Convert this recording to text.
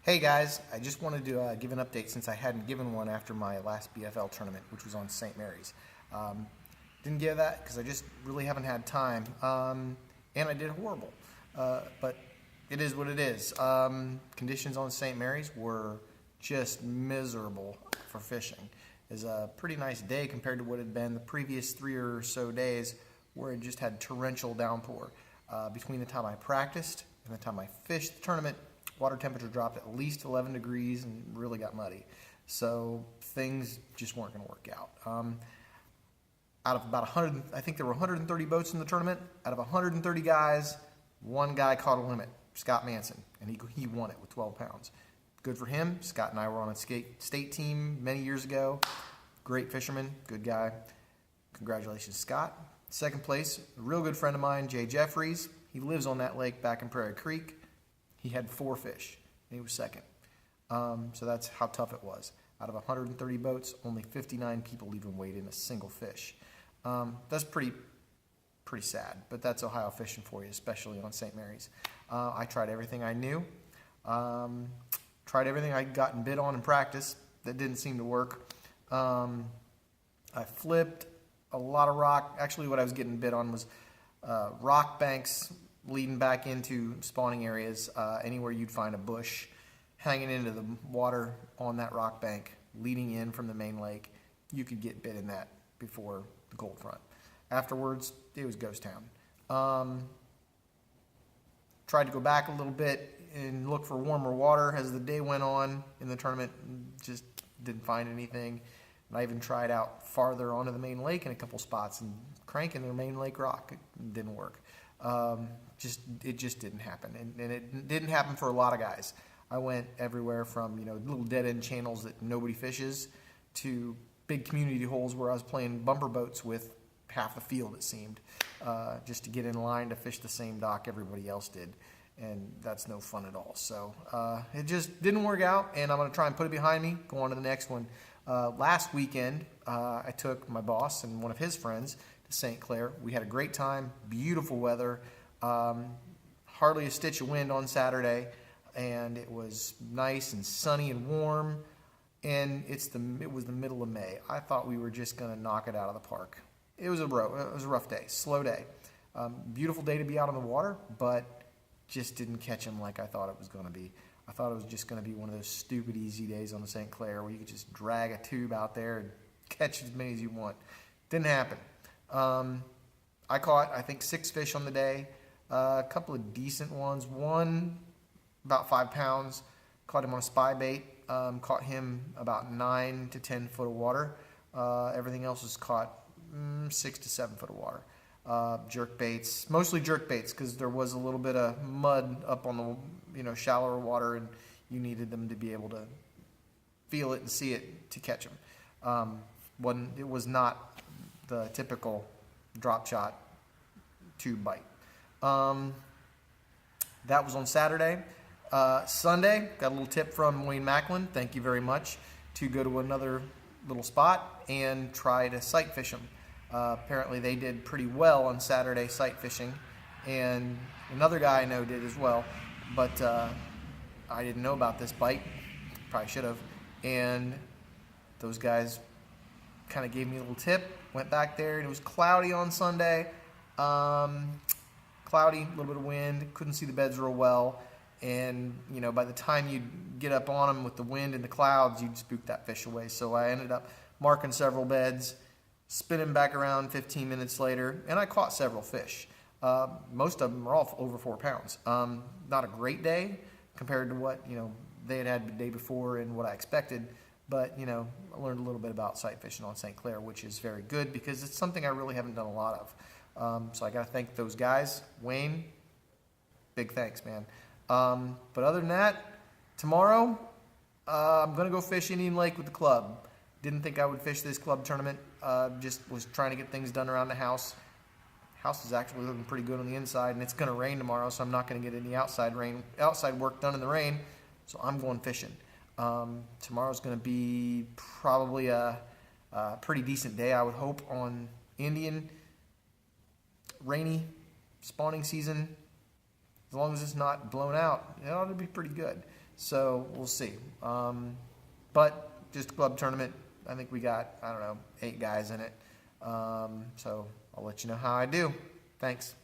Hey guys, I just wanted to give an update since I hadn't given one after my last BFL tournament, which was on St. Mary's. Um, didn't give that because I just really haven't had time, and I did horrible. But it is what it is. Conditions on St. Mary's were just miserable for fishing. It was a pretty nice day compared to what had been the previous 3 or so days where it just had torrential downpour. Between the time I practiced and the time I fished the tournament, water temperature dropped at least 11 degrees and really got muddy. So things just weren't going to work out. Out of about 100, I think there were 130 boats in the tournament. Out of 130 guys, one guy caught a limit, Scott Manson, and he won it with 12 pounds. Good for him. Scott and I were on a state team many years ago. Great fisherman, good guy. Congratulations, Scott. Second place, a real good friend of mine, Jay Jeffries. He lives on that lake back in Prairie Creek. He had 4 fish, and he was second. So that's how tough it was. Out of 130 boats, only 59 people even weighed in a single fish. That's pretty sad, but that's Ohio fishing for you, especially on St. Mary's. I tried everything I knew. Tried everything I'd gotten bid on in practice. That didn't seem to work. I flipped a lot of rock. Actually, what I was getting bid on was rock banks leading back into spawning areas, anywhere you'd find a bush hanging into the water on that rock bank, leading in from the main lake. You could get bit in that before the cold front. Afterwards, it was ghost town. Tried to go back a little bit and look for warmer water as the day went on in the tournament. Just didn't find anything. And I even tried out farther onto the main lake in a couple spots and cranking their main lake rock. It didn't work. It just didn't happen, and it didn't happen for a lot of guys. I went everywhere from little dead end channels that nobody fishes to big community holes where I was playing bumper boats with half the field, it seemed, just to get in line to fish the same dock everybody else did, and that's no fun at all. So it just didn't work out, and I'm going to try and put it behind me, go on to the next one. Last weekend, I took my boss and one of his friends to St. Clair. We had a great time, beautiful weather, hardly a stitch of wind on Saturday, and it was nice and sunny and warm, and it was the middle of May. I thought we were just going to knock it out of the park. It was a rough day, slow day. Beautiful day to be out on the water, but just didn't catch him like I thought it was going to be. I thought it was just going to be one of those stupid easy days on the St. Clair where you could just drag a tube out there and catch as many as you want. Didn't happen. I caught, I think, 6 fish on the day, a couple of decent ones. One about 5 pounds, caught him on a spy bait, caught him about 9 to 10 foot of water. Everything else was caught 6 to 7 foot of water. Jerk baits, mostly jerk baits, because there was a little bit of mud up on the shallower water, and you needed them to be able to feel it and see it to catch them. It was not the typical drop shot tube bite. That was on Saturday. Sunday, got a little tip from Wayne Macklin. Thank you very much. To go to another little spot and try to sight fish them. Apparently they did pretty well on Saturday sight fishing, and another guy I know did as well, but I didn't know about this bite. Probably should have. And those guys kind of gave me a little tip. Went back there, and it was cloudy on Sunday. Cloudy, a little bit of wind. Couldn't see the beds real well. And by the time you'd get up on them with the wind and the clouds, you'd spook that fish away. So I ended up marking several beds, spinning back around 15 minutes later, and I caught several fish. Most of them were all over 4 pounds. Not a great day compared to what they had the day before and what I expected, but I learned a little bit about sight fishing on St. Clair, which is very good because it's something I really haven't done a lot of. So I got to thank those guys. Wayne, big thanks, man. But other than that, tomorrow I'm going to go fish Indian Lake with the club. Didn't think I would fish this club tournament. Just was trying to get things done around the house. House is actually looking pretty good on the inside, and it's going to rain tomorrow, so I'm not going to get any outside work done in the rain. So I'm going fishing. Tomorrow's going to be probably a pretty decent day, I would hope, on Indian. Rainy spawning season. as long as it's not blown out, it ought to be pretty good. So we'll see. But just a club tournament. I think we got, I don't know, 8 guys in it. So I'll let you know how I do. Thanks.